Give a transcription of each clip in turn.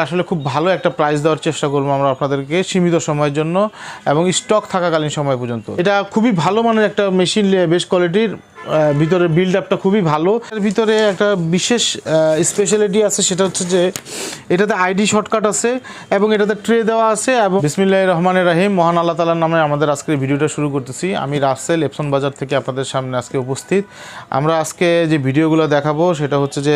আসলে খুব ভালো একটা প্রাইস দেওয়ার চেষ্টা করবো আমরা আপনাদেরকে সীমিত সময়ের জন্য এবং স্টক থাকাকালীন সময় পর্যন্ত। এটা খুবই ভালো মানের একটা মেশিন, বেস্ট কোয়ালিটির, ভিতরে বিল্ড আপটা খুবই ভালো। এর ভিতরে একটা বিশেষ স্পেশালিটি আছে, সেটা হচ্ছে যে এটাতে আইডি শর্টকাট আছে এবং এটাতে ট্রে দেওয়া আছে। এবং বিসমিল্লাহির রহমানির রহিম, মহান আল্লাহ তাআলার নামে আমাদের আজকের ভিডিওটা শুরু করতেছি। আমি রাসেল এপসন বাজার থেকে আপনাদের সামনে আজকে উপস্থিত। আমরা আজকে যে ভিডিওগুলো দেখাবো সেটা হচ্ছে যে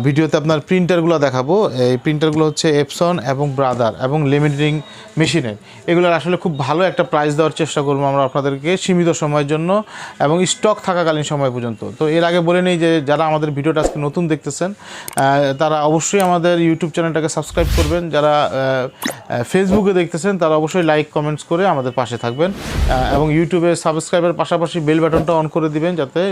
ভিডিওতে আপনার প্রিন্টারগুলো দেখাবো। এই প্রিন্টারগুলো হচ্ছে এপসন এবং ব্রাদার এবং লেমিনেটিং মেশিনের। এগুলোর আসলে খুব ভালো একটা প্রাইস দেওয়ার চেষ্টা করবো আমরা আপনাদেরকে সীমিত সময়ের জন্য এবং স্টক থাকাকালীন সময় পর্যন্ত। তো এর আগে বলে নেই যে যারা আমাদের ভিডিওটা আজকে নতুন দেখতেছেন তারা অবশ্যই আমাদের ইউটিউব চ্যানেলটাকে সাবস্ক্রাইব করবেন। যারা ফেসবুকে দেখতেছেন তারা অবশ্যই লাইক কমেন্টস করে আমাদের পাশে থাকবেন এবং ইউটিউবে সাবস্ক্রাইবের পাশাপাশি বেল বাটনটা অন করে দিবেন, যাতে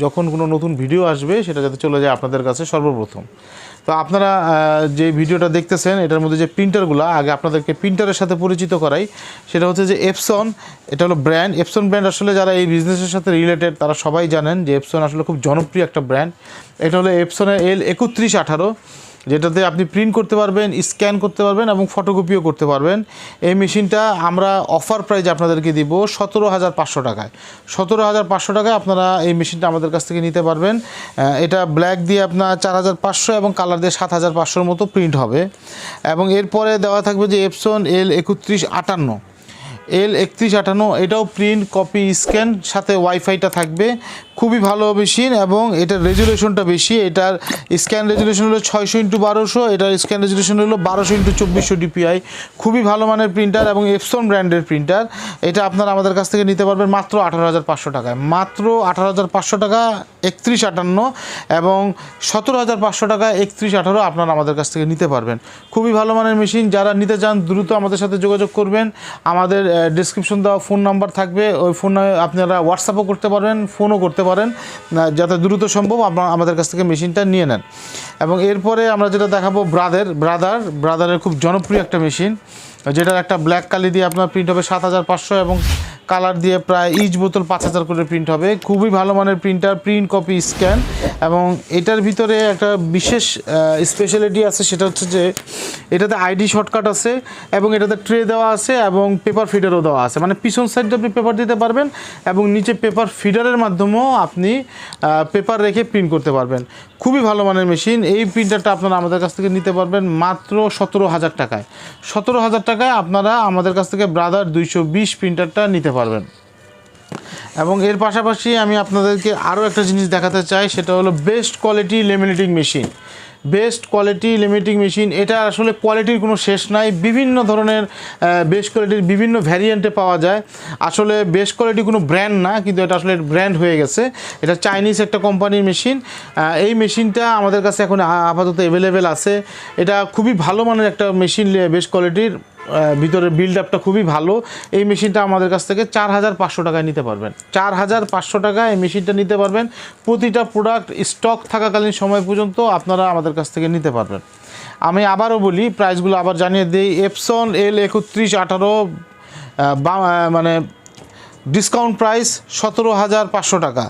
যখন কোনো নতুন ভিডিও আসবে সেটা যাতে চলে যায় আপনাদের কাছে সর্বপ্রথম। তো আপনারা যে ভিডিওটা দেখতেছেন এটার মধ্যে যে প্রিন্টারগুলো, আগে আপনাদেরকে প্রিন্টারের সাথে পরিচিত করাই। সেটা হচ্ছে যে এপসন, এটা হলো ব্র্যান্ড। এপসন ব্র্যান্ড আসলে যারা এই বিজনেসের সাথে রিলেটেড তারা সবাই জানেন যে এপসন আসলে খুব জনপ্রিয় একটা ব্র্যান্ড। এটা হলো এপসনের L3118, যেটাতে আপনি প্রিন্ট করতে পারবেন, স্ক্যান করতে পারবেন এবং ফটোকপিও করতে পারবেন। এই মেশিনটা আমরা অফার প্রাইজে আপনাদেরকে দিব 17,500 টাকায়। 17,500 টাকায় আপনারা এই মেশিনটা আমাদের কাছ থেকে নিতে পারবেন। এটা ব্ল্যাক দিয়ে আপনার 4,500 এবং কালার দিয়ে 7,500 মতো প্রিন্ট হবে। এবং এরপরে দেওয়া থাকবে যে এপসন L3158, L3158, এটাও প্রিন্ট কপি স্ক্যান, সাথে ওয়াইফাইটা থাকবে। খুবই ভালো মেশিন এবং এটার রেজুলেশনটা বেশি। এটার স্ক্যান রেজুলেশন হলো 600x1200, এটার স্ক্যান রেজুলেশন হলো 1200x2400 DPI। খুবই ভালো মানের প্রিন্টার এবং এপসন ব্র্যান্ডের প্রিন্টার। এটা আপনারা আমাদের কাছ থেকে নিতে পারবেন মাত্র 18,500 টাকায়। মাত্র 18,500 টাকা 3158 এবং 17,500 টাকা 3118 আপনারা আমাদের কাছ থেকে নিতে পারবেন। খুবই ভালো মানের মেশিন। যারা নিতে চান দ্রুত আমাদের সাথে যোগাযোগ করবেন। আমাদের ডেসক্রিপশন দেওয়া ফোন নাম্বার থাকবে, ওই ফোনে আপনারা হোয়াটসঅ্যাপও করতে পারবেন, ফোনও করতে পারেন, যাতে দ্রুত সম্ভব আপনারা আমাদের কাছ থেকে মেশিনটা নিয়ে নেন। এবং এরপরে আমরা যেটা দেখাবো ব্রাদারের খুব জনপ্রিয় একটা মেশিন, যেটার একটা ব্ল্যাক কালি দিয়ে আপনার প্রিন্ট হবে 7,500 এবং কালার দিয়ে প্রায় ইচ বোতল 5,000 করে প্রিন্ট হবে। খুবই ভালো মানের প্রিন্টার, প্রিন্ট কপি স্ক্যান। এবং এটার ভিতরে একটা বিশেষ স্পেশালিটি আছে, সেটা হচ্ছে যে এটাতে আইডি শর্টকাট আছে এবং এটাতে ট্রে দেওয়া আছে এবং পেপার ফিডারও দেওয়া আছে। মানে পিছন সাইডে আপনি পেপার দিতে পারবেন এবং নিচে পেপার ফিডারের মাধ্যমেও আপনি পেপার রেখে প্রিন্ট করতে পারবেন। খুবই ভালো মানের মেশিন। এই প্রিন্টারটা আপনারা আমাদের কাছ থেকে নিতে পারবেন মাত্র 17,000 টাকায়। 17,000 টাকায় আপনারা আমাদের কাছ থেকে ব্রাদার 220 প্রিন্টারটা নিতে পারবেন। এবং এর পাশাপাশি আমি আপনাদেরকে আরও একটা জিনিস দেখাতে চাই, সেটা হলো best quality laminating machine. Best quality laminating machine, এটা আসলে কোয়ালিটির কোনো শেষ নাই। বিভিন্ন ধরনের বেস্ট কোয়ালিটির বিভিন্ন ভ্যারিয়েন্টে পাওয়া যায়। আসলে বেস্ট কোয়ালিটি কোনো ব্র্যান্ড না, কিন্তু এটা আসলে ব্র্যান্ড হয়ে গেছে। এটা চাইনিজ একটা কোম্পানির মেশিন। এই মেশিনটা আমাদের কাছে এখন আপাতত অ্যাভেলেবেল আছে। এটা খুবই ভালো মানের একটা মেশিন, বেস্ট কোয়ালিটির, ভিতরে বিল্ড আপটা খুবই ভালো। এই মেশিনটা আমাদের কাছ থেকে 4,500 টাকায় নিতে পারবেন। 4,500 টাকায় এই মেশিনটা নিতে পারবেন। প্রতিটা প্রোডাক্ট স্টক থাকাকালীন সময় পর্যন্ত আপনারা আমাদের কাছ থেকে নিতে পারবেন। আমি আবারও বলি, প্রাইসগুলো আবার জানিয়ে দিই। এপসন L3118 মানে ডিসকাউন্ট প্রাইস 17,500 টাকা।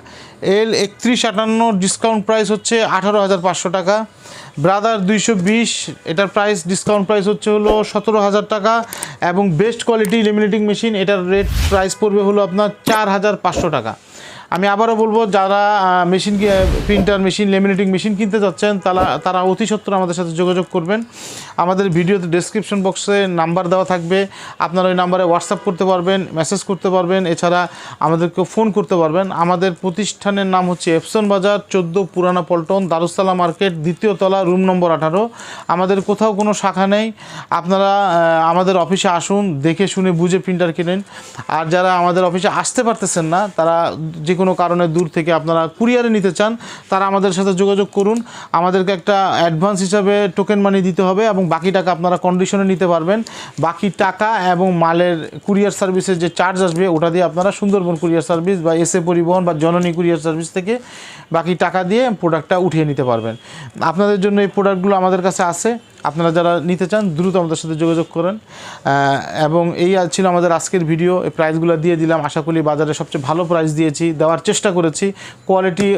L3158 ডিসকাউন্ট প্রাইস হচ্ছে 18,500 টাকা। ব্রাদার 220, এটার প্রাইস ডিসকাউন্ট প্রাইস হচ্ছে হলো 17,000 টাকা। এবং বেস্ট কোয়ালিটি লেমিনেটিং মেশিন, এটার রেট প্রাইস পড়বে হলো আপনার 4,500 টাকা। আমি আবারও বলবো, যারা machine printer machine laminating machine কিনতে যাচ্ছেন তারা অতি সত্বর আমাদের সাথে যোগাযোগ করবেন। আমাদের ভিডিওতে ডেসক্রিপশন বক্সে নাম্বার দেওয়া থাকবে, আপনারা ওই নাম্বারে হোয়াটসঅ্যাপ করতে পারবেন, মেসেজ করতে পারবেন, এছাড়া আমাদেরকে ফোন করতে পারবেন। আমাদের প্রতিষ্ঠানের নাম হচ্ছে এপসন বাজার 14 পুরানা পল্টন, দারুসালাম মার্কেট, 2য় তলা, রুম নম্বর 18। আমাদের কোথাও কোনো শাখা নেই। আপনারা আমাদের অফিসে আসুন, দেখে শুনে বুঝে প্রিন্টার কিনেন। আর যারা আমাদের অফিসে আসতে পারতেছেন না, তারা যে কোনো কারণে দূর থেকে আপনারা কুরিয়ারে নিতে চান, তারা আমাদের সাথে যোগাযোগ করুন। আমাদেরকে একটা অ্যাডভান্স হিসাবে টোকেন মানি দিতে হবে এবং বাকি টাকা আপনারা কন্ডিশনে নিতে পারবেন। বাকি টাকা এবং মালের কুরিয়ার সার্ভিসের যে চার্জ আসবে ওটা দিয়ে আপনারা সুন্দরবন কুরিয়ার সার্ভিস বা এসএ পরিবহন বা জননী কুরিয়ার সার্ভিস থেকে বাকি টাকা দিয়ে প্রোডাক্টটা উঠিয়ে নিতে পারবেন। আপনাদের জন্য এই প্রোডাক্টগুলো আমাদের কাছে আছে। আপনারা যারা নিতে চান দ্রুত আমাদের সাথে যোগাযোগ করেন। এবং এই ছিল আমাদের আজকের ভিডিও। এই প্রাইসগুলো দিয়ে দিলাম। আশা করি বাজারে সবচেয়ে ভালো প্রাইস দিয়েছি। দেওয়ার দেওয়ার চেষ্টা করেছি। কোয়ালিটি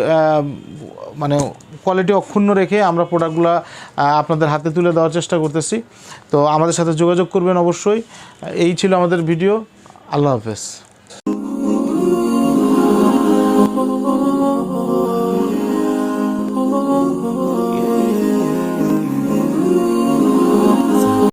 মানে কোয়ালিটি অক্ষুণ্ণ রেখে আমরা প্রোডাক্টগুলো আপনাদের হাতে তুলে দেওয়ার চেষ্টা করতেছি। তো আমাদের সাথে যোগাযোগ করবেন অবশ্যই। এই ছিল আমাদের ভিডিও। আল্লাহ হাফেজ।